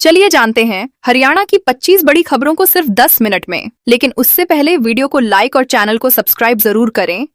चलिए जानते हैं हरियाणा की 25 बड़ी खबरों को सिर्फ 10 मिनट में। लेकिन उससे पहले वीडियो को लाइक और चैनल को सब्सक्राइब जरूर करें।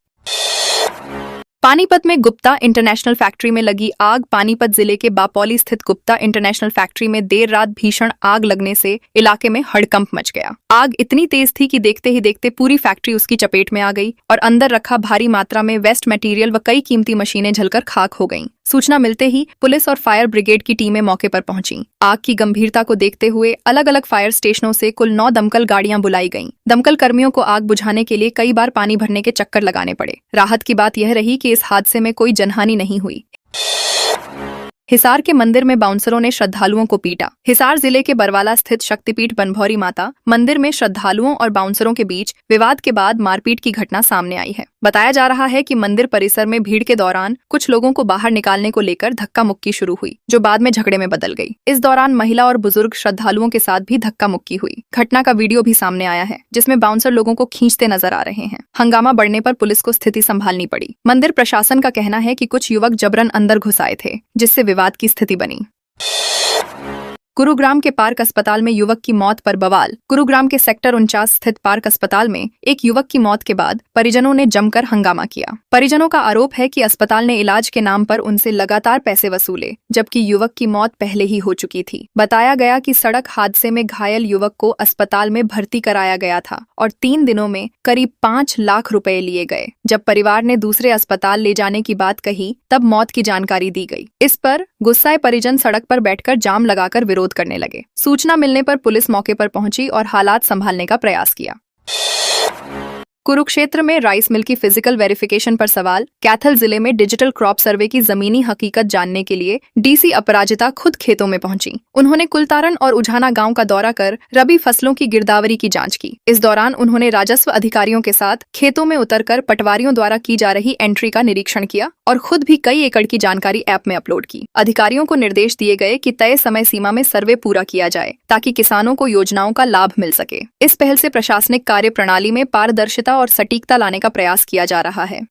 पानीपत में गुप्ता इंटरनेशनल फैक्ट्री में लगी आग। पानीपत जिले के बापौली स्थित गुप्ता इंटरनेशनल फैक्ट्री में देर रात भीषण आग लगने से इलाके में हड़कंप मच गया। आग इतनी तेज थी कि देखते ही देखते पूरी फैक्ट्री उसकी चपेट में आ गई और अंदर रखा भारी मात्रा में वेस्ट मटेरियल व कई कीमती मशीनें जलकर खाक हो गईं। सूचना मिलते ही पुलिस और फायर ब्रिगेड की टीमें मौके पर पहुंची। आग की गंभीरता को देखते हुए अलग अलग फायर स्टेशनों से कुल 9 दमकल गाड़ियां बुलाई गईं। दमकल कर्मियों को आग बुझाने के लिए कई बार पानी भरने के चक्कर लगाने पड़े। राहत की बात यह रही कि इस हादसे में कोई जनहानि नहीं हुई। हिसार के मंदिर में बाउंसरों ने श्रद्धालुओं को पीटा। हिसार जिले के बरवाला स्थित शक्तिपीठ बनभौरी माता मंदिर में श्रद्धालुओं और बाउंसरों के बीच विवाद के बाद मारपीट की घटना सामने आई है। बताया जा रहा है कि मंदिर परिसर में भीड़ के दौरान कुछ लोगों को बाहर निकालने को लेकर धक्का मुक्की शुरू हुई, जो बाद में झगड़े में बदल गई। इस दौरान महिला और बुजुर्ग श्रद्धालुओं के साथ भी धक्का मुक्की हुई। घटना का वीडियो भी सामने आया है, जिसमें बाउंसर लोगों को खींचते नजर आ रहे हैं। हंगामा बढ़ने पर पुलिस को स्थिति संभालनी पड़ी। मंदिर प्रशासन का कहना है कि कुछ युवक जबरन अंदर घुस आए थे, जिससे विवाद की स्थिति बनी। गुरुग्राम के पार्क अस्पताल में युवक की मौत पर बवाल। गुरुग्राम के सेक्टर 49 स्थित पार्क अस्पताल में एक युवक की मौत के बाद परिजनों ने जमकर हंगामा किया। परिजनों का आरोप है कि अस्पताल ने इलाज के नाम पर उनसे लगातार पैसे वसूले, जबकि युवक की मौत पहले ही हो चुकी थी। बताया गया कि सड़क हादसे में घायल युवक को अस्पताल में भर्ती कराया गया था और 3 दिनों में करीब 5 लाख रुपए लिए गए। जब परिवार ने दूसरे अस्पताल ले जाने की बात कही, तब मौत की जानकारी दी गई। इस पर गुस्साए परिजन सड़क पर बैठकर जाम लगाकर विरोध करने लगे। सूचना मिलने पर पुलिस मौके पर पहुंची और हालात संभालने का प्रयास किया। कुरुक्षेत्र में राइस मिल की फिजिकल वेरिफिकेशन पर सवाल। कैथल जिले में डिजिटल क्रॉप सर्वे की जमीनी हकीकत जानने के लिए डीसी अपराजिता खुद खेतों में पहुंची। उन्होंने कुलतारन और उझाना गांव का दौरा कर रबी फसलों की गिरदावरी की जांच की। इस दौरान उन्होंने राजस्व अधिकारियों के साथ खेतों में उतरकर पटवारियों द्वारा की जा रही एंट्री का निरीक्षण किया और खुद भी कई एकड़ की जानकारी ऐप में अपलोड की। अधिकारियों को निर्देश दिए गए कि तय समय सीमा में सर्वे पूरा किया जाए, ताकि किसानों को योजनाओं का लाभ मिल सके। इस पहल से प्रशासनिक कार्य प्रणाली में पारदर्शिता और सटीकता लाने का प्रयास किया जा रहा है।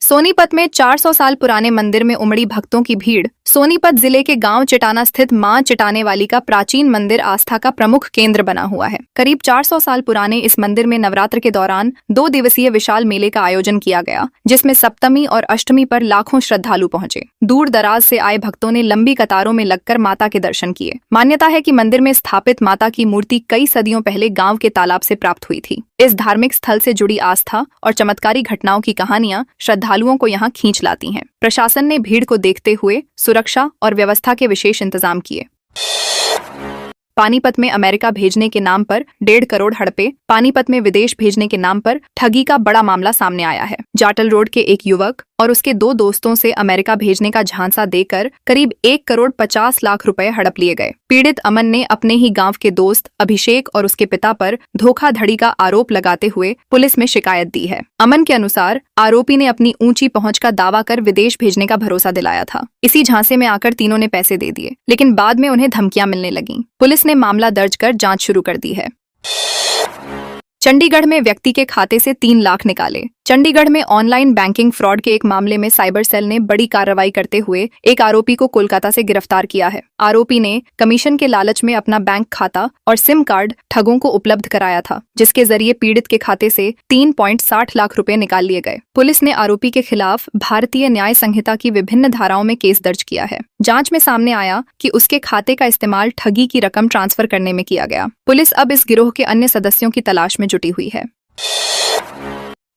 सोनीपत में 400 साल पुराने मंदिर में उमड़ी भक्तों की भीड़। सोनीपत जिले के गांव चिटाना स्थित मां चिटाने वाली का प्राचीन मंदिर आस्था का प्रमुख केंद्र बना हुआ है। करीब 400 साल पुराने इस मंदिर में नवरात्र के दौरान 2 दिवसीय विशाल मेले का आयोजन किया गया, जिसमें सप्तमी और अष्टमी पर लाखों श्रद्धालु पहुंचे। दूर दराज से आए भक्तों ने लंबी कतारों में लगकर माता के दर्शन किए। मान्यता है कि मंदिर में स्थापित माता की मूर्ति कई सदियों पहले गाँव के तालाब से प्राप्त हुई थी। इस धार्मिक स्थल से जुड़ी आस्था और चमत्कारी घटनाओं की कहानियां श्रद्धालुओं को यहां खींच लाती हैं। प्रशासन ने भीड़ को देखते हुए सुरक्षा और व्यवस्था के विशेष इंतजाम किए। पानीपत में अमेरिका भेजने के नाम पर 1.5 करोड़ हड़पे। पानीपत में विदेश भेजने के नाम पर ठगी का बड़ा मामला सामने आया है। जाटल रोड के एक युवक और उसके 2 दोस्तों से अमेरिका भेजने का झांसा देकर करीब 1 करोड़ 50 लाख रुपए हड़प लिए गए। पीड़ित अमन ने अपने ही गांव के दोस्त अभिषेक और उसके पिता पर धोखाधड़ी का आरोप लगाते हुए पुलिस में शिकायत दी है। अमन के अनुसार आरोपी ने अपनी ऊंची पहुंच का दावा कर विदेश भेजने का भरोसा दिलाया था। इसी झांसे में आकर तीनों ने पैसे दे दिए, लेकिन बाद में उन्हें धमकियां मिलने लगीं। पुलिस ने मामला दर्ज कर जांच शुरू कर दी है। चंडीगढ़ में व्यक्ति के खाते से 3 लाख निकाले। चंडीगढ़ में ऑनलाइन बैंकिंग फ्रॉड के एक मामले में साइबर सेल ने बड़ी कार्रवाई करते हुए एक आरोपी को कोलकाता से गिरफ्तार किया है। आरोपी ने कमीशन के लालच में अपना बैंक खाता और सिम कार्ड ठगों को उपलब्ध कराया था, जिसके जरिए पीड़ित के खाते से 3.60 लाख रुपए निकाल लिए गए। पुलिस ने आरोपी के खिलाफ भारतीय न्याय संहिता की विभिन्न धाराओं में केस दर्ज किया है। जांच में सामने आया कि उसके खाते का इस्तेमाल ठगी की रकम ट्रांसफर करने में किया गया। पुलिस अब इस गिरोह के अन्य सदस्यों की तलाश में जुटी हुई है।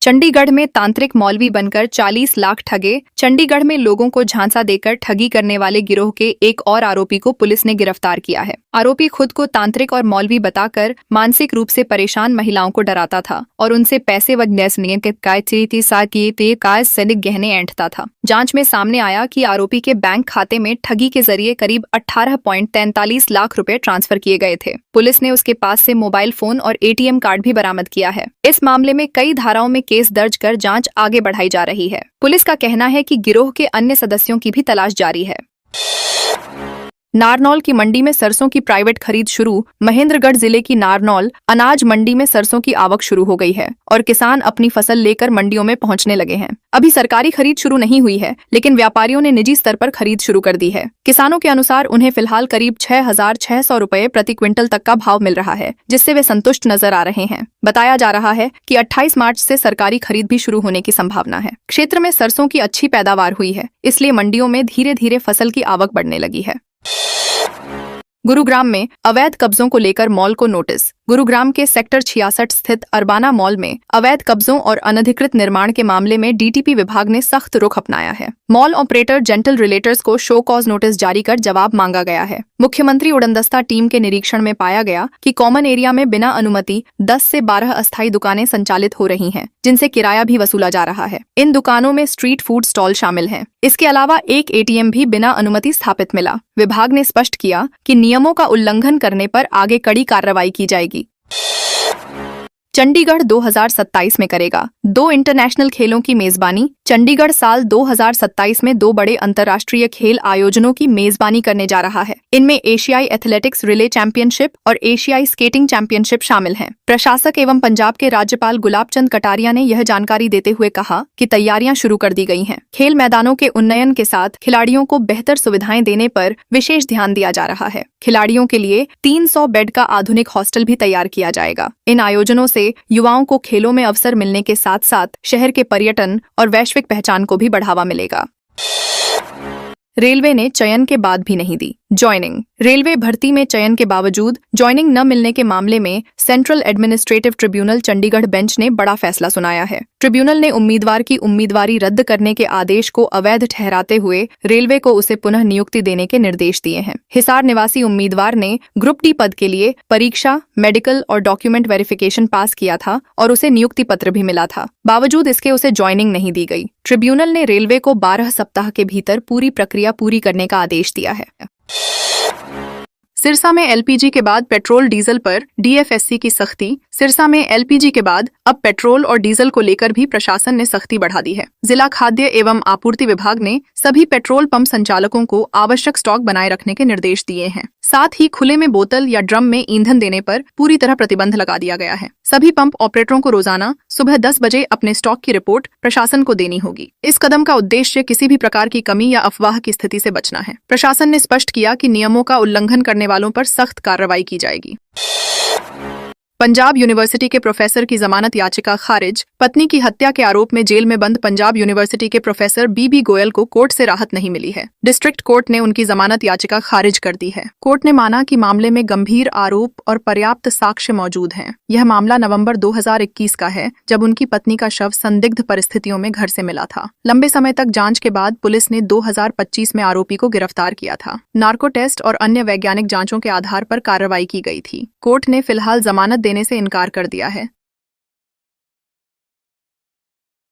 चंडीगढ़ में तांत्रिक मौलवी बनकर 40 लाख ठगे। चंडीगढ़ में लोगों को झांसा देकर ठगी करने वाले गिरोह के एक और आरोपी को पुलिस ने गिरफ्तार किया है। आरोपी खुद को तांत्रिक और मौलवी बताकर मानसिक रूप से परेशान महिलाओं को डराता था और उनसे पैसे व सैनिक गहने ऐंठता था। जांच में सामने आया कि आरोपी के बैंक खाते में ठगी के जरिए करीब 18.43 लाख रुपए ट्रांसफर किए गए थे। पुलिस ने उसके पास से मोबाइल फोन और ATM कार्ड भी बरामद किया है। इस मामले में कई धाराओं में केस दर्ज कर जांच आगे बढ़ाई जा रही है। पुलिस का कहना है कि गिरोह के अन्य सदस्यों की भी तलाश जारी है। नारनौल की मंडी में सरसों की प्राइवेट खरीद शुरू। महेंद्रगढ़ जिले की नारनौल अनाज मंडी में सरसों की आवक शुरू हो गई है और किसान अपनी फसल लेकर मंडियों में पहुंचने लगे हैं। अभी सरकारी खरीद शुरू नहीं हुई है, लेकिन व्यापारियों ने निजी स्तर पर खरीद शुरू कर दी है। किसानों के अनुसार उन्हें फिलहाल करीब 6,600 रुपए प्रति क्विंटल तक का भाव मिल रहा है, जिससे वे संतुष्ट नजर आ रहे हैं। बताया जा रहा है कि 28 मार्च से सरकारी खरीद भी शुरू होने की संभावना है। क्षेत्र में सरसों की अच्छी पैदावार हुई है, इसलिए मंडियों में धीरे धीरे फसल की आवक बढ़ने लगी है। गुरुग्राम में अवैध कब्जों को लेकर मॉल को नोटिस। गुरुग्राम के सेक्टर 66 स्थित अरबाना मॉल में अवैध कब्जों और अनधिकृत निर्माण के मामले में डीटीपी विभाग ने सख्त रुख अपनाया है। मॉल ऑपरेटर जेंटल रिलेटर्स को शो कॉज नोटिस जारी कर जवाब मांगा गया है। मुख्यमंत्री उड़नदस्ता टीम के निरीक्षण में पाया गया कि कॉमन एरिया में बिना अनुमति 10 से 12 अस्थायी दुकानें संचालित हो रही हैं, जिनसे किराया भी वसूला जा रहा है। इन दुकानों में स्ट्रीट फूड स्टॉल शामिल हैं। इसके अलावा एक एटीएम भी बिना अनुमति स्थापित मिला। विभाग ने स्पष्ट किया कि नियमों का उल्लंघन करने पर आगे कड़ी कार्रवाई की जाएगी। चंडीगढ़ 2027 में करेगा 2 इंटरनेशनल खेलों की मेजबानी। चंडीगढ़ साल 2027 में 2 बड़े अंतर्राष्ट्रीय खेल आयोजनों की मेजबानी करने जा रहा है। इनमें एशियाई एथलेटिक्स रिले चैंपियनशिप और एशियाई स्केटिंग चैंपियनशिप शामिल हैं। प्रशासक एवं पंजाब के राज्यपाल गुलाब चंद कटारिया ने यह जानकारी देते हुए कहा कि तैयारियां शुरू कर दी गई हैं। खेल मैदानों के उन्नयन के साथ खिलाड़ियों को बेहतर सुविधाएं देने पर विशेष ध्यान दिया जा रहा है। खिलाड़ियों के लिए 300 बेड का आधुनिक हॉस्टल भी तैयार किया जाएगा। इन आयोजनों से युवाओं को खेलों में अवसर मिलने के साथ साथ शहर के पर्यटन और वैश्विक पहचान को भी बढ़ावा मिलेगा। रेलवे ने चयन के बाद भी नहीं दी ज्वाइनिंग। रेलवे भर्ती में चयन के बावजूद ज्वाइनिंग न मिलने के मामले में central administrative tribunal Chandigarh bench ने बड़ा फैसला सुनाया है। ट्रिब्यूनल ने उम्मीदवार की उम्मीदवारी रद्द करने के आदेश को अवैध ठहराते हुए रेलवे को उसे पुनः नियुक्ति देने के निर्देश दिए हैं। हिसार निवासी उम्मीदवार ने ग्रुप डी पद के लिए परीक्षा, मेडिकल और डॉक्यूमेंट वेरिफिकेशन पास किया था और उसे नियुक्ति पत्र भी मिला था। बावजूद इसके उसे ज्वाइनिंग नहीं दी गई। ट्रिब्यूनल ने रेलवे को 12 सप्ताह के भीतर पूरी प्रक्रिया पूरी करने का आदेश दिया है। सिरसा में एलपीजी के बाद पेट्रोल डीजल पर डीएफएससी की सख्ती। सिरसा में एलपीजी के बाद अब पेट्रोल और डीजल को लेकर भी प्रशासन ने सख्ती बढ़ा दी है। जिला खाद्य एवं आपूर्ति विभाग ने सभी पेट्रोल पंप संचालकों को आवश्यक स्टॉक बनाए रखने के निर्देश दिए हैं। साथ ही खुले में बोतल या ड्रम में ईंधन देने पर पूरी तरह प्रतिबंध लगा दिया गया है। सभी पंप ऑपरेटरों को रोजाना सुबह 10 बजे अपने स्टॉक की रिपोर्ट प्रशासन को देनी होगी। इस कदम का उद्देश्य किसी भी प्रकार की कमी या अफवाह की स्थिति से बचना है। प्रशासन ने स्पष्ट किया कि नियमों का उल्लंघन करने वालों पर सख्त कार्रवाई की जाएगी। पंजाब यूनिवर्सिटी के प्रोफेसर की जमानत याचिका खारिज। पत्नी की हत्या के आरोप में जेल में बंद पंजाब यूनिवर्सिटी के प्रोफेसर बीबी गोयल को कोर्ट से राहत नहीं मिली है। डिस्ट्रिक्ट कोर्ट ने उनकी जमानत याचिका खारिज कर दी है। कोर्ट ने माना कि मामले में गंभीर आरोप और पर्याप्त साक्ष्य मौजूद हैं। यह मामला नवंबर 2021 का है, जब उनकी पत्नी का शव संदिग्ध परिस्थितियों में घर से मिला था। लंबे समय तक जांच के बाद पुलिस ने 2025 में आरोपी को गिरफ्तार किया था। नार्को टेस्ट और अन्य वैज्ञानिक जांचों के आधार पर कार्रवाई की गई थी। कोर्ट ने फिलहाल जमानत देने से इनकार कर दिया है।